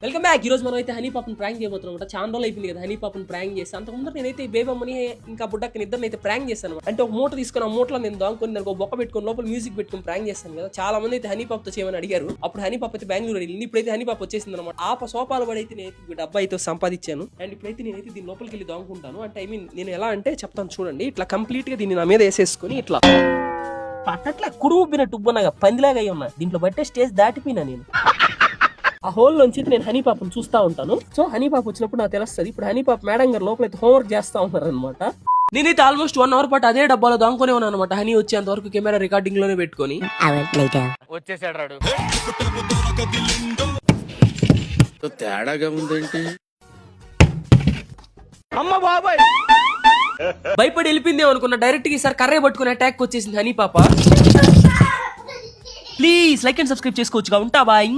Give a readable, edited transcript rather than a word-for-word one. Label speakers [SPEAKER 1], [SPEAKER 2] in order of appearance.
[SPEAKER 1] Welcome back. ఈ రోజు మనం అయితే హనీ పాపని ప్రాంక్ చేయబోతున్నాం. చాలా రోజులు అయిపోయింది కదా హనీ పాపని ప్రాంక్ చేసి. అంతకుముందు నేనైతే బేబమ్మని ఇంకా బుడ్డక్కని ఇద్దరిని అయితే ప్రాంక్ చేశాను. అంటే ఒక మూట తీసుకుని ఆ మూటలో నేను దాంకొని దానికి ఒక బొక్క పెట్టుకుని లోపల మ్యూజిక్ పెట్టుకుని ప్రాంక్ చేస్తాను కదా. చాలా మంది అయితే హనీ పాపతో చేయమని అడిగారు. అప్పుడు హనీ పాప అయితే బెంగళూరు వెళ్ళింది. ఇప్పుడైతే హనీ పాప వచ్చేసింది అనమాట. ఆ సోపాలు పడి అయితే నేను డబ్బా అయితే సంపాదించాను. అండ్ ఇప్పుడైతే నేనైతే దీని లోపలికి వెళ్ళి దాంకుంటాను. అంటే ఐ మీన్ నేను ఎలా అంటే చెప్తాను చూడండి. ఇట్లా కంప్లీట్ గా దీన్ని నా మీద వేసేసుకుని ఇట్లా పట్టట్లా కుడుపునట్టు ఉబ్బనగా పందిలాగా అయి ఉన్నా. దీంట్లో బట్టే స్టేజ్ దాటిపోయినా నేను. ఆ హోల్ నుంచి నేను హనీ పాపను చూస్తా ఉంటాను. సో హనీ పాప వచ్చినప్పుడు నాకు తెలుస్తుంది. ఇప్పుడు హనీ పాప మేడం గారు లోపల అయితే హోంవర్క్ చేస్తా ఉన్నారు అనమాట. నేనైతే ఆల్మోస్ట్ 1 అవర్ పాటు అదే డబ్బాలో దాంకొనే ఉన్నాను అనమాట. హనీ వచ్చేంత వరకు కెమెరా రికార్డింగ్ లోనే పెట్టుకొని
[SPEAKER 2] వచ్చేసాడు రాడు.
[SPEAKER 3] తేడాగా ఉందేంటి?
[SPEAKER 2] అమ్మ బాబాయ్
[SPEAKER 1] భయపడి వెళ్ళిపోయిందే అనుకున్నా. డైరెక్ట్ గా ఈసారి కర్రే పట్టుకుని అటాక్ వచ్చేసింది హనీ పాప. ప్లీజ్ లైక్ అండ్ సబ్స్క్రైబ్ చేసుకోవచ్చుగా. ఉంటా బాయ్.